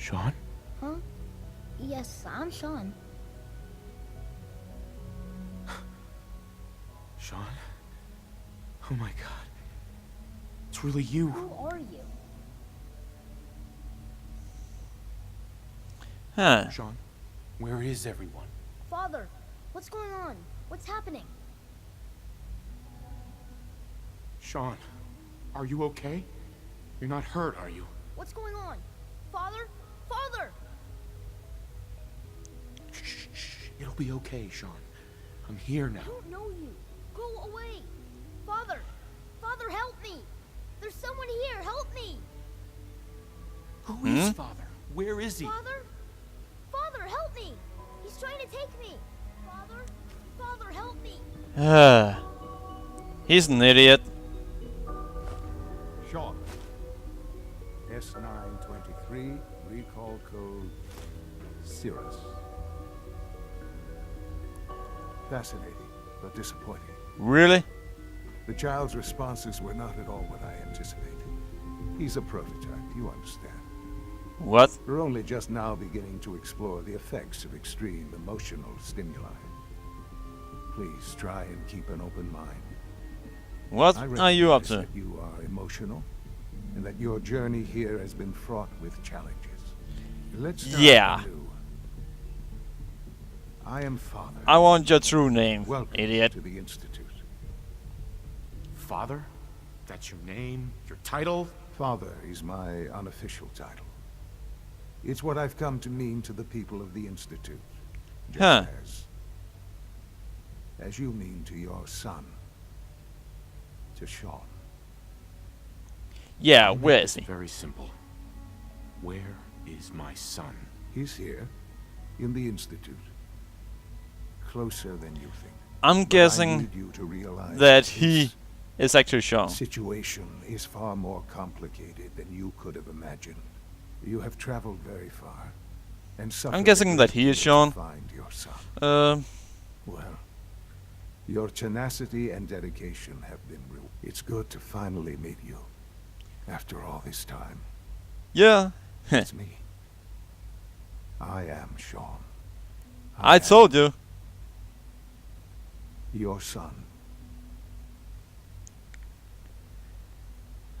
Sean? Huh? Yes, I'm Sean. Sean? Oh my god. It's really you. Who are you? Huh. Sean, where is everyone? Father, what's going on? What's happening? Sean, are you okay? You're not hurt, are you? What's going on? Father? Father! Shh. It'll be okay, Sean. I'm here now. I don't know you. Go away. Father! Father, help me! There's someone here. Help me! Who is Father? Where is he? Father? Father, help me! He's trying to take me! Father? Father, help me! He's an idiot. Sean. S923, recall code Cirrus. Fascinating, but disappointing. Really? The child's responses were not at all what I anticipated. He's a prototype, you understand. What? We're only just now beginning to explore the effects of extreme emotional stimuli. Please try and keep an open mind. What I are you up recognize to? that you are emotional, and that your journey here has been fraught with challenges. Let's start anew. I am Father. I want your true name, Welcome idiot. to the Institute. Father? That's your name? Your title? Father is my unofficial title. It's what I've come to mean to the people of the Institute. Huh. Just as you mean to your son, to Sean. Yeah, I'll make where this is he? Very simple. Where is my son? He's here, in the Institute. Closer than you think. I'm But I guessing need you to realize that this he is actually Sean. situation is far more complicated than you could have imagined. You have traveled very far, and suffered guessing a that great he is deal Sean. to find your son. Well, your tenacity and dedication have been real. It's good to finally meet you, after all this time. Yeah. It's me. I am Sean. I am told you. your son.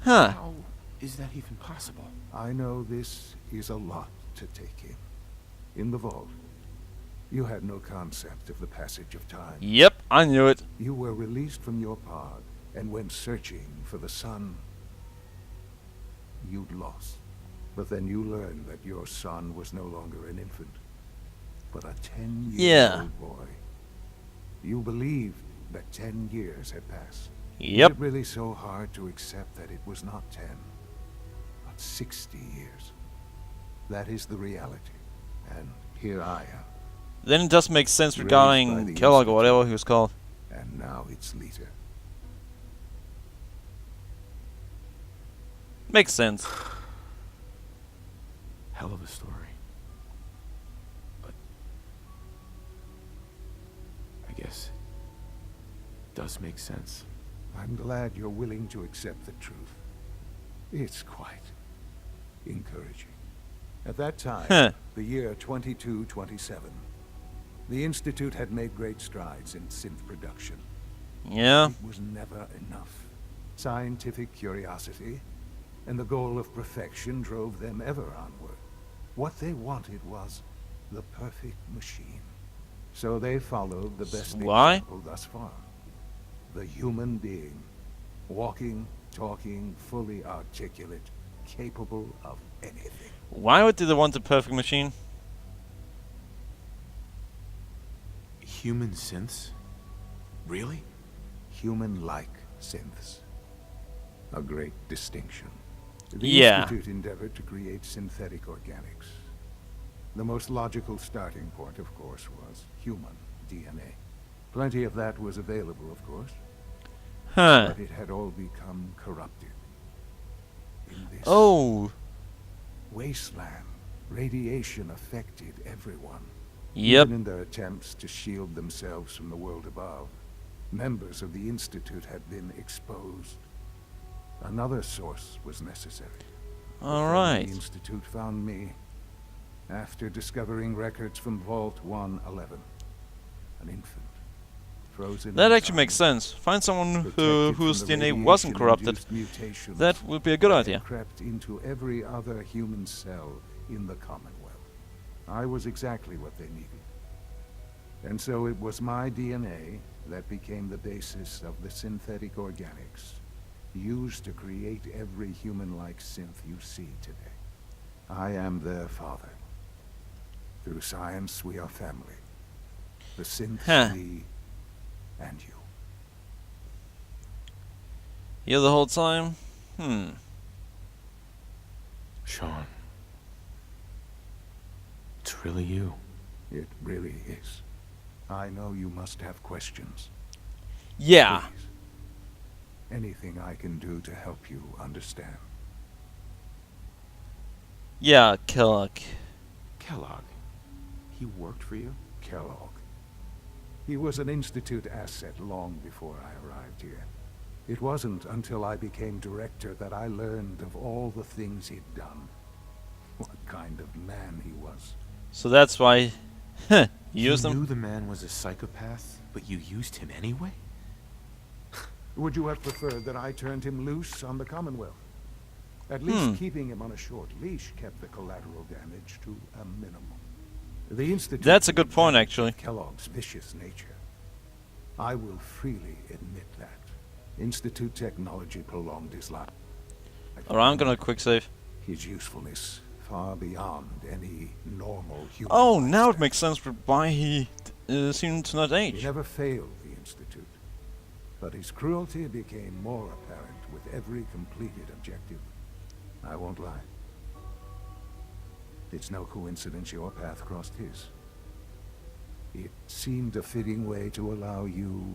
Huh. How is that even possible? I know this is a lot to take in. In the vault, you had no concept of the passage of time. Yep, I knew it. You were released from your pod and went searching for the son you'd lost. But then you learned that your son was no longer an infant, but a 10-year-old boy. You believed that 10 years had passed. Yep. Is it really so hard to accept that it was not 10, but 60 years? That is the reality. And here I am. Then it does make sense Raised by regarding the Kellogg or Institute. whatever he was called. And now it's Lita. Makes sense. Hell of a story. But I guess it does make sense. I'm glad you're willing to accept the truth. It's quite encouraging. At that time, the year 2227, the Institute had made great strides in synth production. Yeah. It was never enough. Scientific curiosity and the goal of perfection drove them ever onward. What they wanted was the perfect machine. So they followed the best Why? example thus far. The human being. Walking, talking, fully articulate, capable of anything. Why would they want the perfect machine? Human synths? Really? Human-like synths. A great distinction. The Yeah. Institute endeavored to create synthetic organics. The most logical starting point, of course, was human DNA. Plenty of that was available, of course, Huh. but it had all become corrupted. In this Oh. wasteland, radiation affected everyone. Yep. Even in their attempts to shield themselves from the world above, members of the Institute had been exposed. Another source was necessary. But then Alright. the Institute found me, After discovering records from Vault 111, an infant, frozen That in actually makes time, sense. Find someone protected whose from the DNA wasn't corrupted. radiation-induced mutations That would be a good that idea. had crept into every other human cell in the Commonwealth. I was exactly what they needed. And so it was my DNA that became the basis of the synthetic organics used to create every human-like synth you see today. I am their father. Through science, we are family. The synths, me, and you. Here the whole time? Sean. It's really you. It really is. I know you must have questions. Yeah. Please. Anything I can do to help you understand. Yeah, Kellogg. Kellogg. He worked for you? Kellogg. He was an Institute asset long before I arrived here. It wasn't until I became director that I learned of all the things he'd done. What kind of man he was. So that's why you used You knew him? the man was a psychopath, but you used him anyway? Would you have preferred that I turned him loose on the Commonwealth? At least keeping him on a short leash kept the collateral damage to a minimum. The Institute... That's a good point, actually. Kellogg's vicious nature. I will freely admit that. Institute technology prolonged his life. Alright, I'm gonna quick save. His usefulness far beyond any normal human. Oh, now it lifespan. makes sense why he seemed to not He age. never failed the Institute, but his cruelty became more apparent with every completed objective. I won't lie. It's no coincidence your path crossed his. It seemed a fitting way to allow you,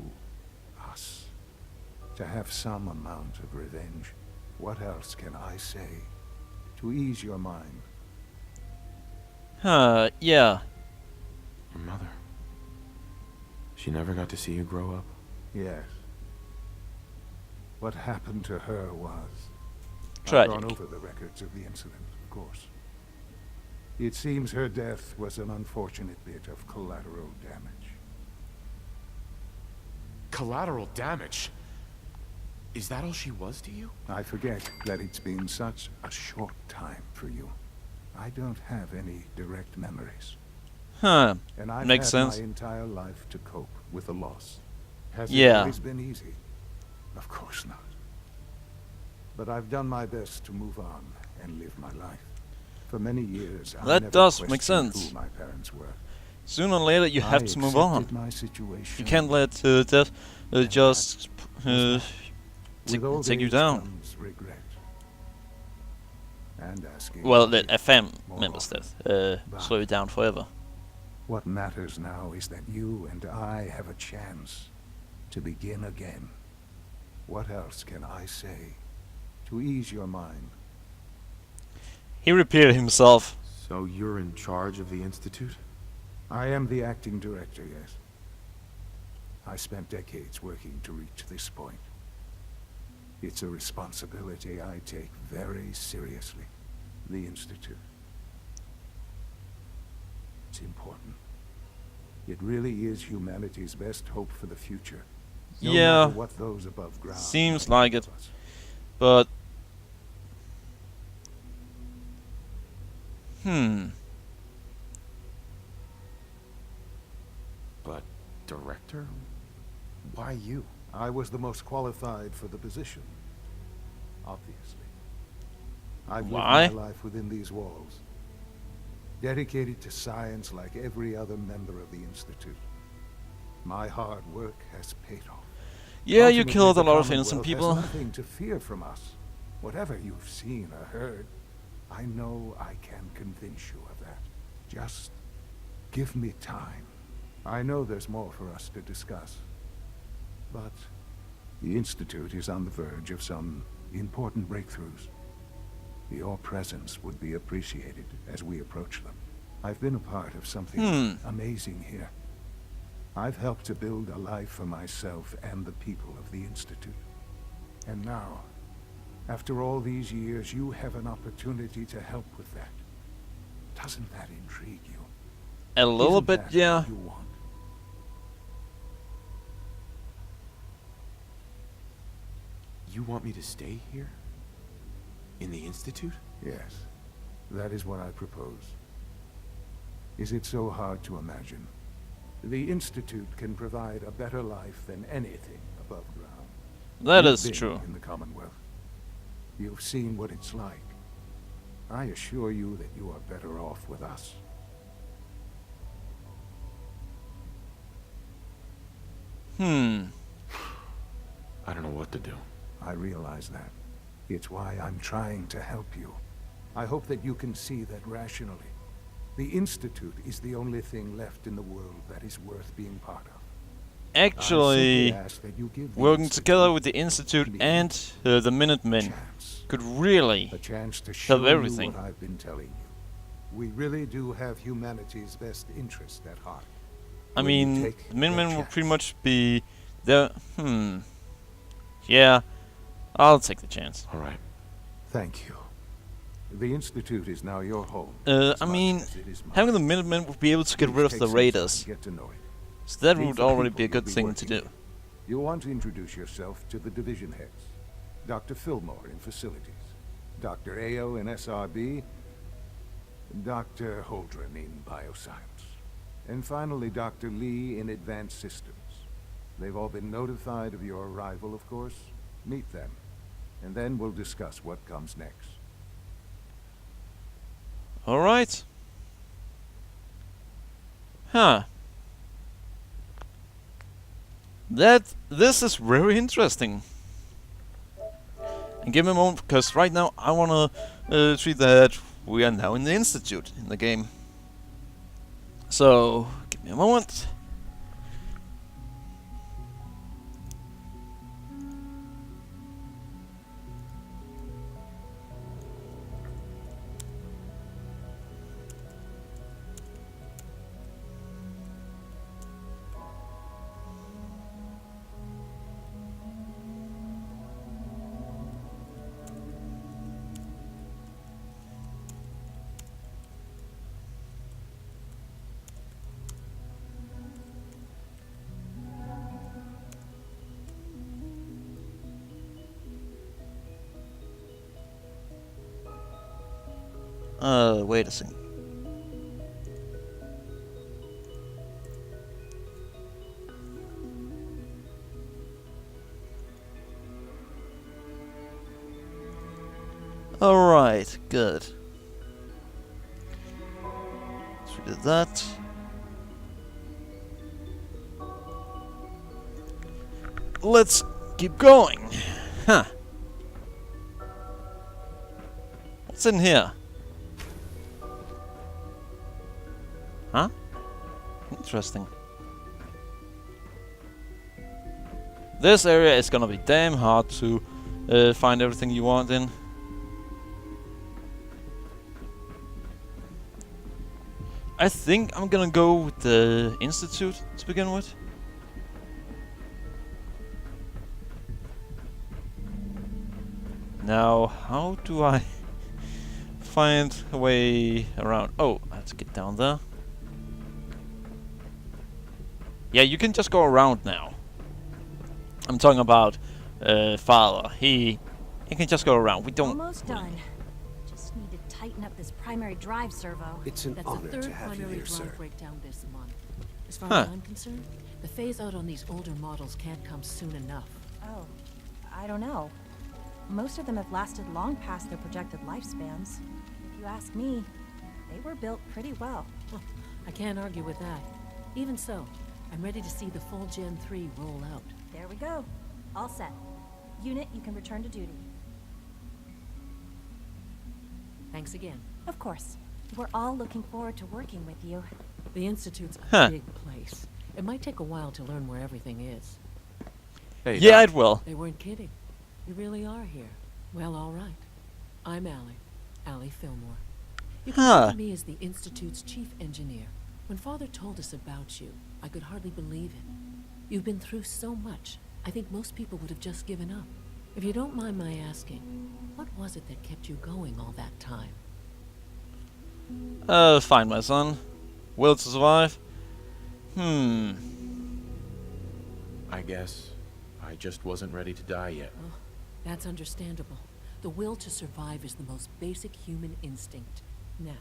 us, to have some amount of revenge. What else can I say to ease your mind? Yeah. Your mother. She never got to see you grow up? Yes. What happened to her was... Tragic. I've gone over the records of the incident, of course. It seems her death was an unfortunate bit of collateral damage. Collateral damage? Is that all she was to you? I forget that it's been such a short time for you. I don't have any direct memories. Huh. And I've Makes had sense. my entire life to cope with the loss. Has it Yeah. always been easy? Of course not. But I've done my best to move on and live my life. For many years, I That never does make questioned sense. who my parents were. Sooner or later you have I to move on. accepted my situation. You can't let death just With old take you age down. comes regret. And asking, Well, let FM more members often. death slow you down forever. What matters now is that you and I have a chance to begin again. What else can I say to ease your mind? He repeated himself. So you're in charge of the Institute? I am the acting director, yes. I spent decades working to reach this point. It's a responsibility I take very seriously. The Institute. It's important. It really is humanity's best hope for the future. No Yeah, matter what those above ground seems may like give it. us. But But director? Why you? I was the most qualified for the position. Obviously. I've Why? lived my life within these walls. Dedicated to science like every other member of the Institute. My hard work has paid off. yeah, you Ultimately, killed a the lot of innocent Commonwealth people. has nothing to fear from us. Whatever you've seen or heard, I know I can convince you of that. Just give me time. I know there's more for us to discuss. But the Institute is on the verge of some important breakthroughs. Your presence would be appreciated as we approach them. I've been a part of something amazing here. I've helped to build a life for myself and the people of the Institute. And now, after all these years, you have an opportunity to help with that. Doesn't that intrigue you? A little Isn't bit, that yeah. what you want? You want me to stay here? In the Institute? Yes, that is what I propose. Is it so hard to imagine? The Institute can provide a better life than anything above ground. That You've is been true. in the Commonwealth. You've seen what it's like. I assure you that you are better off with us. Hmm. I don't know what to do. I realize that. It's why I'm trying to help you. I hope that you can see that rationally. The Institute is the only thing left in the world that is worth being part of. Actually, I simply ask that you give the working Institute together with the Institute me and the a Minutemen chance. could really A chance to show you everything. what I've been telling you. We really do have humanity's best interest at heart. I Will you mean, take the Minutemen that will pretty chance? much be the... Yeah, I'll take the chance. All right. Thank you. The Institute is now your home. I as much mean, as it is mine. having the Minutemen would be able to get Please rid of take the some time raiders. to get to know it. So that Meet would the already people be a good you'll thing working to do. with. You'll want to introduce yourself to the division heads. Dr. Fillmore in facilities, Dr. Ayo in SRB, Dr. Holdren in bioscience, and finally Dr. Lee in advanced systems. They've all been notified of your arrival, of course. Meet them, and then we'll discuss what comes next. Alright. Huh. This is very interesting. And give me a moment, because right now I wanna treat that we are now in the Institute in the game. So, give me a moment. Wait a second. Alright, good. So we did that. Let's keep going. Huh. What's in here? Huh? Interesting. This area is gonna be damn hard to find everything you want in. I think I'm gonna go with the Institute to begin with. Now, how do I find a way around? Oh, let's get down there. Yeah, you can just go around now. I'm talking about Father. He can just go around. We don't. Almost done. Just need to tighten up this primary drive servo. It's an That's the honor third to have you primary here, drive sir. breakdown this month. As far Huh. as I'm concerned, the phase out on these older models can't come soon enough. Oh, I don't know. Most of them have lasted long past their projected lifespans. If you ask me, they were built pretty well. Huh, I can't argue with that. Even so, I'm ready to see the full Gen 3 roll out. There we go. All set. Unit, you can return to duty. Thanks again. Of course. We're all looking forward to working with you. The Institute's a Huh. big place. It might take a while to learn where everything is. Hey, Yeah, Doc. it will. They weren't kidding. You really are here. Well, all right. I'm Allie Fillmore. You can Huh. think of me as the Institute's chief engineer. When Father told us about you, I could hardly believe it. You've been through so much, I think most people would have just given up. If you don't mind my asking, what was it that kept you going all that time? Fine, my son. Will to survive? I guess I just wasn't ready to die yet. Oh, that's understandable. The will to survive is the most basic human instinct. Now,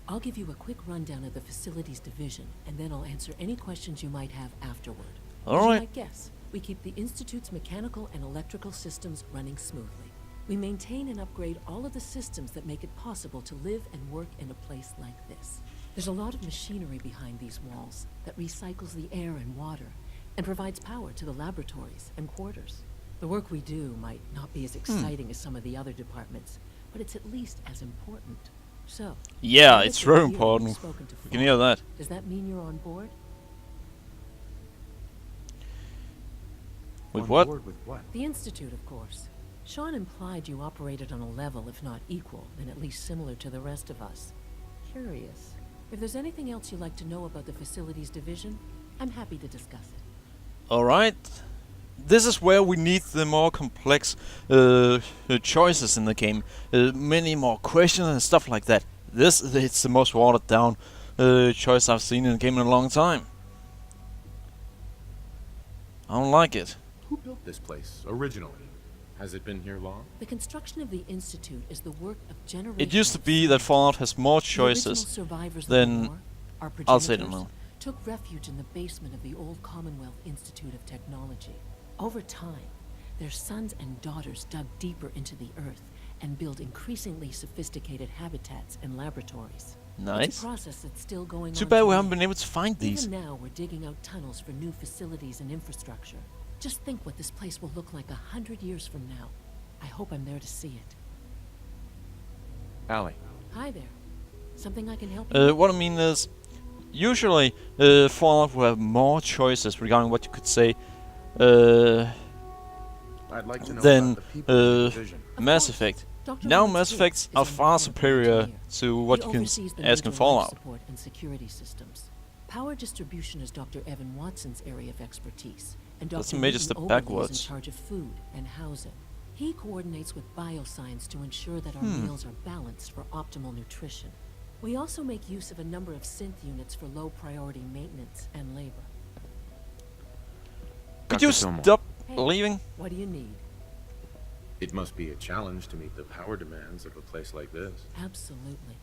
I'll give you a quick rundown of the facilities division, and then I'll answer any questions you might have afterward. All As you right. might guess, we keep the Institute's mechanical and electrical systems running smoothly. We maintain and upgrade all of the systems that make it possible to live and work in a place like this. There's a lot of machinery behind these walls that recycles the air and water and provides power to the laboratories and quarters. The work we do might not be as exciting as some of the other departments, but it's at least as important. So, Yeah, now that it's you're very here and you've important. spoken to We can Falk, hear that. Does that mean you're on board? With On what? board with what? The Institute, of course. Sean implied you operated on a level, if not equal, then at least similar to the rest of us. Curious. If there's anything else you'd like to know about the Facilities Division, I'm happy to discuss it. Alright. This is where we need the more complex choices in the game. Many more questions and stuff like that. It's the most watered down choice I've seen in the game in a long time. I don't like it. Who built this place originally? Has it been here long? The construction of the Institute is the work of generations. It used to of be that scientists. Fallout has more The original choices survivors of than the war, our I'll say progenitors, no. took refuge in the basement of the old Commonwealth Institute of Technology. Over time, their sons and daughters dug deeper into the earth and built increasingly sophisticated habitats and laboratories. It's Nice. a process that's still going Too on bad we today. haven't been able to find these. Even now, we're digging out tunnels for new facilities and infrastructure. Just think what this place will look like 100 years from now. I hope I'm there to see it. Allie, Hi there. Something I can help you with? What I mean is, usually Fallout will have more choices regarding what you could say I'd like to know than about the people in the division. Of Mass course. Effect. Dr. Now Lawrence Mass Pitts Effects is are a far mechanical superior engineer. to what He you can oversees the ask in major life Fallout. support and security systems. Power distribution is Dr. Evan Watson's area of expertise, and That's Dr. a major Newton step Overby is backwards. in charge of food and housing. He coordinates with bioscience to ensure that our meals are balanced for optimal nutrition. We also make use of a number of synth units for low priority maintenance and labor. Could Dr. you Fillmore. stop Hey. leaving? What do you need? It must be a challenge to meet the power demands of a place like this. Absolutely.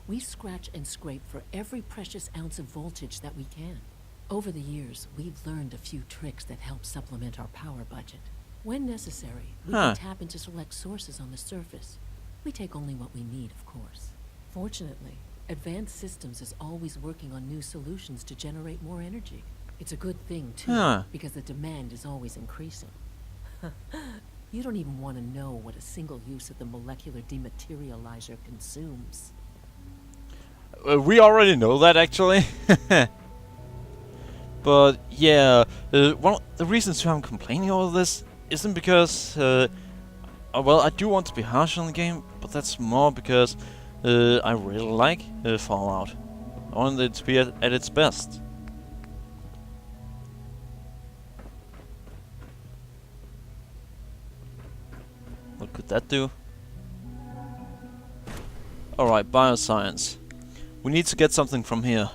We scratch and scrape for every precious ounce of voltage that we can. Over the years, we've learned a few tricks that help supplement our power budget. When necessary, we Huh. can tap into select sources on the surface. We take only what we need, of course. Fortunately, Advanced Systems is always working on new solutions to generate more energy. It's a good thing, too, Huh. because the demand is always increasing. You don't even want to know what a single use of the molecular dematerializer consumes. We already know that actually. But yeah, one of the reasons why I'm complaining over this isn't because, well, I do want to be harsh on the game, but that's more because I really like Fallout. I want it to be at its best. What could that do? Alright, bioscience. We need to get something from here.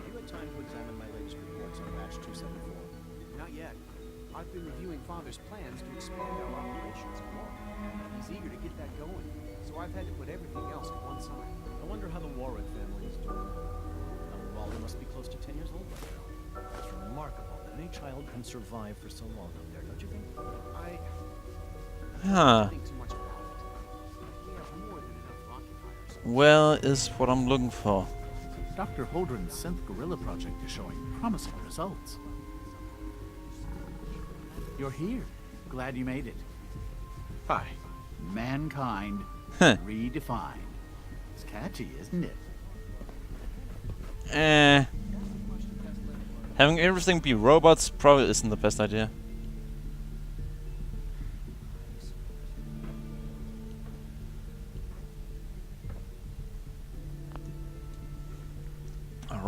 You had time to examine my latest reports on batch 274. Not yet. I've been reviewing Father's plans to expand our operations more. He's eager to get that going, so I've had to put everything else to one side. I wonder how the Warwick family is doing. Waldo must be close to 10 years old by now. It's remarkable that any child can survive for so long up there, don't you think? I Huh. think too much about it. We have more than enough occupiers. Where is what I'm looking for? Dr. Holdren's synth gorilla project is showing promising results. You're here. Glad you made it. Hi. Mankind Huh. redefined. It's catchy, isn't it? Having everything be robots probably isn't the best idea.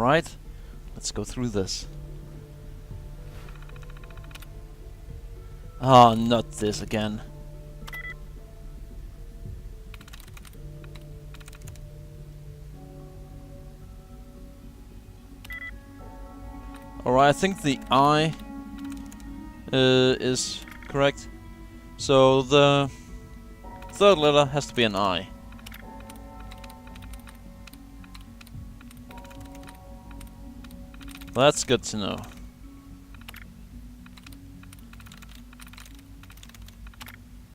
Alright, let's go through this. Ah, not this again. Alright, I think the I is correct. So the third letter has to be an I. That's good to know.